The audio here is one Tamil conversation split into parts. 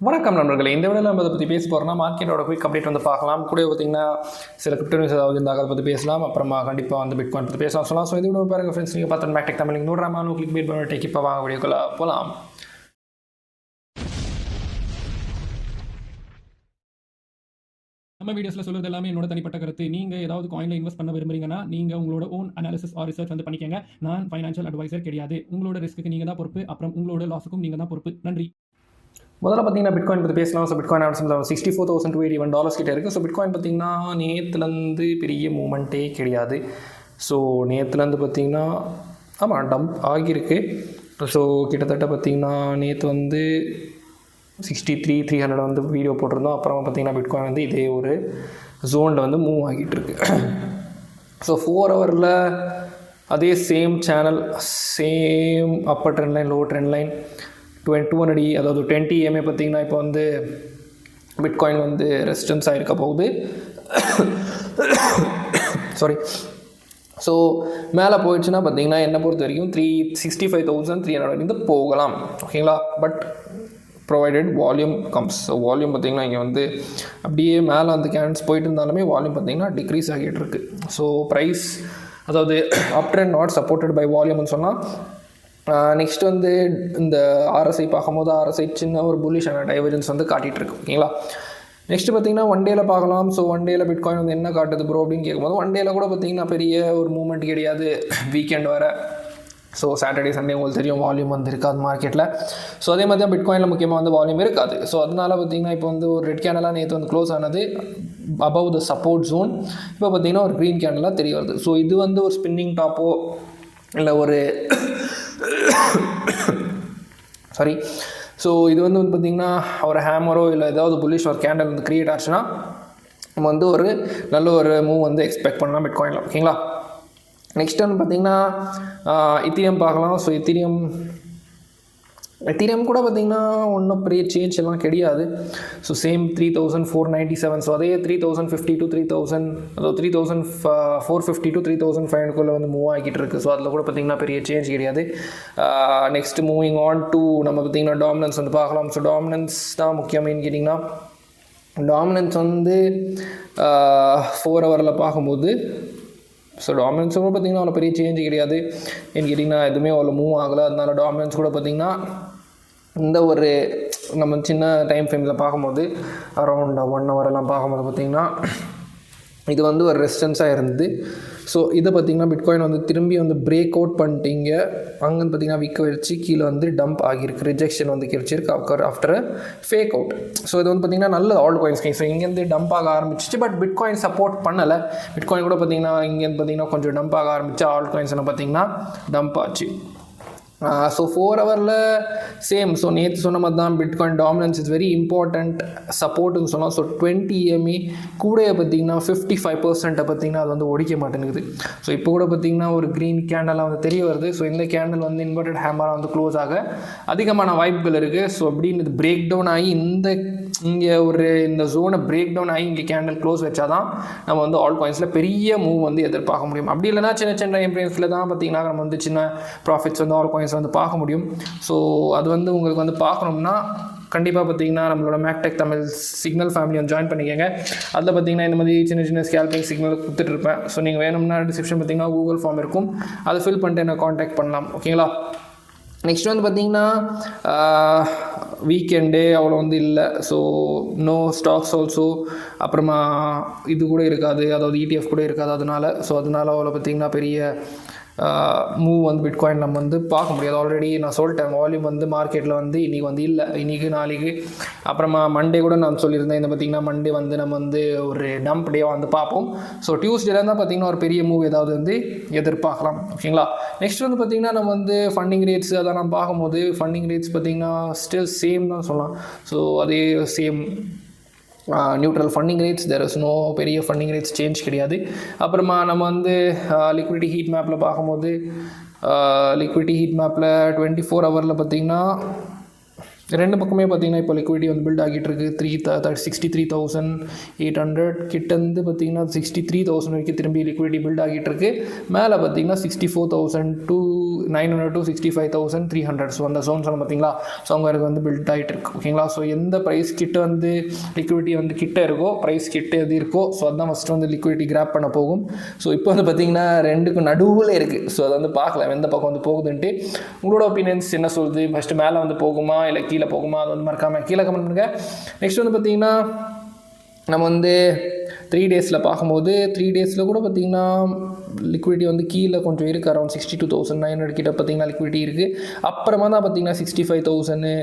வணக்கம் நண்பர்களே. இந்த வீடியோவில் நம்ம அதை பற்றி பேச போகிறோம்னா மார்க்கெட்டோட குயிக் அப்டேட் வந்து பார்க்கலாம். கூட பார்த்திங்கன்னா சில கிரிப்டோ நியூஸ் ஏதாவது இருந்தால் அதை பற்றி பேசலாம். அப்புறமா கண்டிப்பாக வந்து பிட்காயின் பற்றி பேசலாம் சொல்லலாம். ஸோ இது வீடியோ பாருங்கள் ஃப்ரெண்ட்ஸ். நீங்கள் பார்த்து மேக்டெக் தமிழ் நூறாமல் கிளிக் பேட் பண்ணி டேக் இப்போ வாங்க வீடியோக்குள்ள போகலாம். நம்ம வீடியோஸில் சொல்கிறது எல்லாமே என்னோட தனிப்பட்ட கருத்து. நீங்கள் ஏதாவது காயினில் இன்வெஸ்ட் பண்ண விரும்புறீங்கன்னா நீங்கள் உங்களோட ஓன் அனாலிசிஸ் ஆர் ரிசர்ச் வந்து பண்ணிக்கங்க. நான் ஃபைனான்ஷியல் அட்வைசர் கிடையாது. உங்களோட ரிஸ்க்கு நீங்கள் தான் பொறுப்பு, அப்புறம் உங்களோட லாஸுக்கும் நீங்கள் தான் பொறுப்பு. நன்றி. முதல்ல பார்த்தீங்கன்னா பிட்காயின் பற்றி பேசலாம். ஸோ பிட்காயின் $64,281 கிட்டே இருக்குது. ஸோ பிட்காயின் பார்த்திங்கன்னா நேற்றுலேருந்து பெரிய மூமெண்ட்டே கிடையாது. ஸோ நேற்றுலேருந்து பார்த்திங்கன்னா ஆமாம் டம்ப் ஆகியிருக்கு. ஸோ கிட்டத்தட்ட பார்த்திங்கன்னா நேற்று வந்து 63,300 வந்து வீடியோ போட்டிருந்தோம். அப்புறமா பார்த்திங்கன்னா பிட்காயின் வந்து இதே ஒரு ஜோனில் வந்து மூவ் ஆகிட்டு இருக்கு. ஸோ 4 ஹவரில் அதே same channel, same upper trend line, low trend line, 200 அதாவது 20 EMA பார்த்திங்கன்னா இப்போ வந்து பிட்காயின் வந்து ரெசிஸ்டன்ஸ் ஆகிருக்க போகுது. சாரி. ஸோ மேலே போயிடுச்சுன்னா பார்த்திங்கன்னா என்னை பொறுத்த வரைக்கும் 65,300 வந்து போகலாம். ஓகேங்களா? But provided volume comes. So volume பார்த்திங்கன்னா இங்கே வந்து அப்படியே மேலே வந்து கேன்ஸ் போயிட்டு இருந்தாலுமே வால்யூம் பார்த்திங்கன்னா டிக்ரீஸ் ஆகிட்டு இருக்குது. ஸோ ப்ரைஸ் அதாவது up trend not supported by வால்யூம்னு சொன்னால் நெக்ஸ்ட் வந்து இந்த RSI பார்க்கும்போது RSI சின்ன ஒரு புல்லிஷான டைவர்ஜன்ஸ் வந்து காட்டிகிட்டு இருக்கு. ஓகேங்களா? நெக்ஸ்ட் பார்த்திங்கன்னா ஒன் டேயில் பார்க்கலாம். ஸோ ஒன் டேயில் பிட்காயின் வந்து என்ன காட்டுது ப்ரோ அப்படின்னு கேட்கும்போது ஒன் டேயில் கூட பார்த்திங்கன்னா பெரிய ஒரு மூவ்மெண்ட் கிடையாது. வீக்கெண்ட் வர. ஸோ சாட்டர்டே சண்டே உங்களுக்கு தெரியும் வால்யூம் வந்து இருக்காது மார்க்கெட்டில். ஸோ அதே மாதிரி தான் பிட்காயினில் முக்கியமாக வந்து வால்யூம் இருக்காது. ஸோ அதனால் பார்த்திங்கன்னா இப்போ வந்து ஒரு ரெட் கேண்டலாக நேற்று வந்து க்ளோஸ் ஆனது அபவ் த சப்போர்ட் ஜோன். இப்போ பார்த்திங்கன்னா ஒரு க்ரீன் கேண்டலாக தெரிய வருது. ஸோ இது வந்து ஒரு ஸ்பின்னிங் டாப்போ இல்லை ஒரு சாரி. ஸோ இது வந்து பார்த்திங்கன்னா ஒரு ஹேமரோ இல்லை ஏதாவது புல்லிஷ் ஒரு கேண்டல் வந்து க்ரியேட் ஆச்சுன்னா நம்ம வந்து ஒரு நல்ல ஒரு மூவ் வந்து எக்ஸ்பெக்ட் பண்ணலாம் பிட்காயினில். ஓகேங்களா? நெக்ஸ்ட் வந்து பார்த்திங்கன்னா இத்தீரியம் பார்க்கலாம். ஸோ இத்தீரியம் கூட பார்த்திங்கன்னா ஒன்றும் பெரிய சேஞ்ச் எல்லாம் கிடையாது. So same 3,497. ஸோ அதே 3,050 to 3,000 அதாவது 3,450 to 3,500 வந்து மூவ் ஆகிட்டு இருக்குது. ஸோ அதில் கூட பார்த்திங்கன்னா பெரிய சேஞ்ச் கிடையாது. நெக்ஸ்ட் மூவிங் ஆன் டு நம்ம பார்த்திங்கன்னா டாமினன்ஸ் வந்து பார்க்கலாம். ஸோ டாமினன்ஸ் தான் முக்கியமானு கேட்டிங்கன்னா டாமினன்ஸ் வந்து 4 ஹவரில் பார்க்கும்போது ஸோ டாமினன்ஸ் கூட பார்த்திங்கன்னா அவ்வளோ பெரிய சேஞ்ச் கிடையாது. ஏன்னு கேட்டிங்கன்னா எதுவுமே அவ்வளோ மூவ் ஆகலை. அதனால டாமினன்ஸ் கூட பார்த்திங்கன்னா இந்த ஒரு நம்ம சின்ன டைம் ஃப்ரேமில் பார்க்கும்போது அரௌண்ட் 1 ஹவரெல்லாம் பார்க்கும்போது பார்த்திங்கன்னா இது வந்து ஒரு ரெசிஸ்டன்ஸாக இருந்தது. ஸோ இதை பார்த்திங்கன்னா பிட்காயின் வந்து திரும்பி வந்து பிரேக் அவுட் பண்ணிட்டீங்க. அங்கேருந்து பார்த்திங்கன்னா விற்க வச்சு கீழே வந்து டம்ப் ஆகியிருக்கு. ரிஜெக்ஷன் வந்து கிடைச்சிருக்கு ஆஃப்டர் ஃபேக் அவுட். ஸோ இது வந்து பார்த்திங்கன்னா நல்ல ஆல்ட் காயின்ஸ். ஸோ இங்கேருந்து டம்ப் ஆக ஆரம்பிச்சிச்சு. பட் பிட்காயின் சப்போர்ட் பண்ணலை. பிட்காயின் கூட பார்த்திங்கன்னா இங்கேருந்து பார்த்திங்கன்னா கொஞ்சம் டம்ப் ஆக ஆரம்பிச்சு ஆல்ட் காயின்ஸ் எல்லாம் பார்த்திங்கன்னா டம்ப் ஆச்சு. ஸோ 4 ஹவரில் சேம். ஸோ நேற்று சொன்ன மாதிரி தான் bitcoin dominance is very important சப்போர்ட்டுன்னு சொன்னால். ஸோ 20 EMA கூட பார்த்திங்கன்னா 55% பார்த்திங்கன்னா அது வந்து ஒடிக்க மாட்டேங்குது. ஸோ இப்போ கூட பார்த்திங்கன்னா ஒரு க்ரீன் கேண்டலாக வந்து தெரிய வருது. ஸோ இந்த கேண்டல் வந்து இன்வெர்டட் ஹேமராக வந்து க்ளோஸ் ஆக அதிகமான வாய்ப்புகள் இருக்குது. ஸோ அப்படின்னு இது பிரேக் டவுன் ஆகி இங்கே இந்த ஜோனை பிரேக் டவுன் ஆகி இங்கே கேண்டல் க்ளோஸ் வச்சா தான் நம்ம வந்து ஆல் காயின்ஸில் பெரிய மூவ் வந்து எதிர்பார்க்க முடியும். அப்படி இல்லைனா சின்ன சின்ன டைம் ஃப்ரேம்ஸில் தான் பார்த்திங்கன்னா நம்ம வந்து சின்ன ப்ராஃபிட்ஸ் வந்து ஆல் காயின்ஸ் வந்து பார்க்க முடியும். ஸோ அது வந்து உங்களுக்கு வந்து பார்க்கணும்னா கண்டிப்பாக பார்த்திங்கன்னா நம்மளோட மேக்டெக் தமிழ் சிக்னல் ஃபேமிலி வந்து ஜாயின் பண்ணிக்கோங்க. அதில் பார்த்திங்கன்னா இந்த மாதிரி சின்ன சின்ன ஸ்கேல்பிங் சிக்னல் கொடுத்துட்ருப்பேன். ஸோ நீங்கள் வேணும்னா டிஸ்கிரிப்ஷன் பார்த்திங்கன்னா கூகுள் ஃபார்ம் இருக்கும். அதை ஃபில் பண்ணிட்டு என்ன காண்டாக்ட் பண்ணலாம். ஓகேங்களா? நெக்ஸ்ட் வந்து பார்த்திங்கன்னா வீக்கெண்டே அவ்வளோ வந்து இல்லை. So no stocks also. அப்புறமா இது கூட இருக்காது, அதாவது ETF கூட இருக்காது. அதனால் அவ்வளோ பார்த்திங்கன்னா பெரிய மூவ் வந்து பிட்காயின் நம்ம வந்து பார்க்க முடியாது. ஆல்ரெடி நான் சொல்லிட்டேன் வால்யூம் வந்து மார்க்கெட்டில் வந்து இன்றைக்கி வந்து இல்லை. இன்றைக்கி நாளைக்கு அப்புறமா மண்டே கூட நான் சொல்லியிருந்தேன். இந்த பார்த்திங்கன்னா மண்டே வந்து நம்ம வந்து ஒரு டம்ப் டேவாக வந்து பார்ப்போம். ஸோ டியூஸ்டேல தான் பார்த்திங்கன்னா ஒரு பெரிய மூவ் ஏதாவது வந்து எதிர்பார்க்கலாம். ஓகேங்களா? நெக்ஸ்ட் வந்து பார்த்திங்கன்னா நம்ம வந்து ஃபண்டிங் ரேட்ஸ் அதெல்லாம் பார்க்கும்போது ஃபண்டிங் ரேட்ஸ் பார்த்திங்கன்னா ஸ்டில் சேம் தான் சொல்லலாம். ஸோ அதே same neutral funding rates. There is no பெரிய ஃபண்டிங் ரேட்ஸ் சேஞ்ச் கிடையாது. அப்புறமா நம்ம வந்து லிக்விடிட்டி ஹீட் மேப்பில் பார்க்கும்போது லிக்விடிட்டி ஹீட் மேப்பில் 24 ஹவரில் பார்த்திங்கன்னா ரெண்டு பக்கமே பார்த்திங்கன்னா இப்போ லிக்விடிட்டி வந்து பில்ட் ஆகிட்டு இருக்குது. 63,800 கிட்டேருந்து பார்த்திங்கன்னா 63,000 வரைக்கும் திரும்பி லிக்விடிட்டி பில்ட் ஆகிட்டு இருக்குது. மேலே பார்த்திங்கன்னா 64,000 to 900 to 65,300. ஸோ அந்த ஜோன் சொன்ன பார்த்தீங்களா, ஸோ அவங்க வந்து பில்ட் ஆகிட்டு இருக்கு. ஓகேங்களா, ஸோ எந்த ப்ரைஸ் கிட்ட வந்து லிக்விடிட்டி வந்து கிட்ட இருக்கோ, ப்ரைஸ் கிட்ட எது இருக்கோ, ஸோ அதுதான் ஃபஸ்ட்டு வந்து லிக்விடிட்டி கிராப் பண்ண போகும். ஸோ இப்போ வந்து பார்த்தீங்கன்னா ரெண்டுக்கும் நடுவில் இருக்குது. ஸோ அதை வந்து பார்க்கலாம் எந்த பக்கம் வந்து போகுதுன்ட்டு. உங்களோட ஒப்பீனியன்ஸ் என்ன சொல்லுது? ஃபஸ்ட்டு மேலே வந்து போகுமா இல்லை கீழே போகுமா? அது வந்து மறக்காமல் கீழே கமெண்ட் பண்ணுங்கள். நெக்ஸ்ட் வந்து பார்த்தீங்கன்னா நம்ம வந்து 3 டேஸில் பார்க்கும்போது 3 டேஸில் கூட பார்த்திங்கன்னா லிக்விடிட்டி வந்து கீழே கொஞ்சம் இருக்குது. அரௌண்ட் 62,900 கிட்ட பார்த்திங்கன்னா லிக்விடிட்டி இருக்குது. அப்புறமா தான் பார்த்திங்கன்னா 65,000,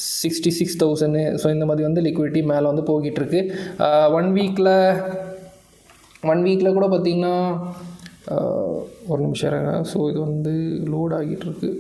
66,000. ஸோ இந்த மாதிரி வந்து லிக்விடிட்டி மேலே வந்து போய்கிட்டு இருக்கு. 1 வீக்கில் கூட பார்த்திங்கன்னா ஒரு நிமிஷம் இருங்க. ஸோ இது வந்து லோட் ஆகிட்டு இருக்கு.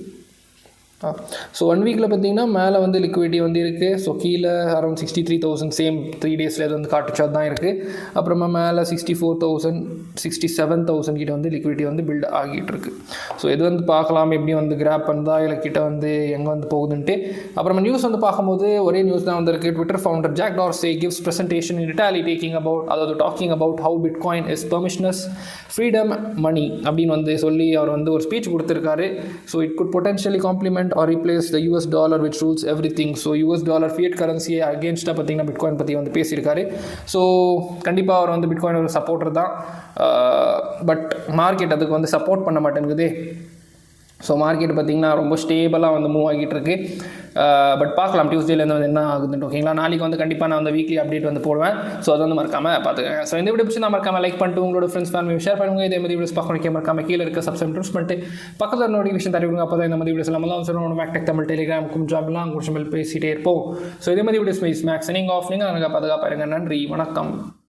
ஸோ 1 வீக்கில் பார்த்தீங்கன்னா மேலே வந்து லிக்விடிட்டி வந்து இருக்குது. ஸோ கீழே அரௌண்ட் 63,000 சேம் 3 டேஸில் இது வந்து காட்டுச்சா தான் இருக்குது. அப்புறமா மேலே 64,000, 67,000 கிட்ட வந்து லிக்விடிட்டி வந்து பில்ட் ஆகிட்டு இருக்குது. ஸோ இது வந்து பார்க்கலாம் எப்படி வந்து கிராப் பண்ணதா இல்லை கிட்ட வந்து எங்கே வந்து போகுதுன்ட்டு. அப்புறமா நியூஸ் வந்து பார்க்கும்போது ஒரே நியூஸ் தான் வந்திருக்கு. Twitter founder Jack Dorsey gives presentation in Italy talking about how Bitcoin is permissionless freedom money அப்படின்னு வந்து சொல்லி அவர் வந்து ஒரு ஸ்பீச் கொடுத்துருக்காரு. So it could potentially complement or replace the US dollar which rules everything. So US dollar fiat currency அகேன்ஸ்டாக பார்த்தீங்கன்னா பிட்காயின் பற்றி வந்து பேசியிருக்காரு. ஸோ கண்டிப்பாக அவர் வந்து பிட்காயின் ஒரு சப்போர்ட்டர் தான். பட் மார்க்கெட் அதுக்கு வந்து சப்போர்ட் பண்ண மாட்டேங்குது. ஸோ மார்க்கெட் பார்த்திங்கன்னா ரொம்ப ஸ்டேபிளாக வந்து மூவ் ஆகிட்டு இருக்கு. பட் பார்க்கலாம் டியூஸ்டேலேருந்து வந்து என்ன ஆகுதுன்னு. ஓகேங்களா, நாளைக்கு வந்து கண்டிப்பாக நான் வந்து வீக்லி அப்டேட் வந்து போடுவேன். ஸோ அது வந்து மறக்காமல் பார்த்துக்கங்க. ஸோ இந்த வீடியோ பிடிச்சி நான் மறக்காமல் லைக் பண்ணிட்டு உங்களோட ஃப்ரெண்ட்ஸ் ஃபேமிலி ஷேர் பண்ணுங்கள். இதே மாதிரி வீடியோஸ் பார்க்கணும் மறக்காமல் கீழே இருக்க சப்ஸ்கிரைப் ப்ரெஸ் பண்ணிட்டு பக்கத்தில் நோட்டிஃபிகேஷன் தருவீங்க. அப்போ தான் இந்த மாதிரி வீடியோஸ் எல்லாம் சொல்லணும். மேக்டெக் தமிழ் டெலிகிராமுக்கும் ஜாப்லாம் கொஞ்சம் பேசிகிட்டே இருப்போம். ஸோ இதே மாதிரி வீடியோஸ் மேக்ஸ் நீங்கள் ஆஃப் நீங்கள் எனக்கு பாதுகாப்பாக இருங்க. நன்றி, வணக்கம்.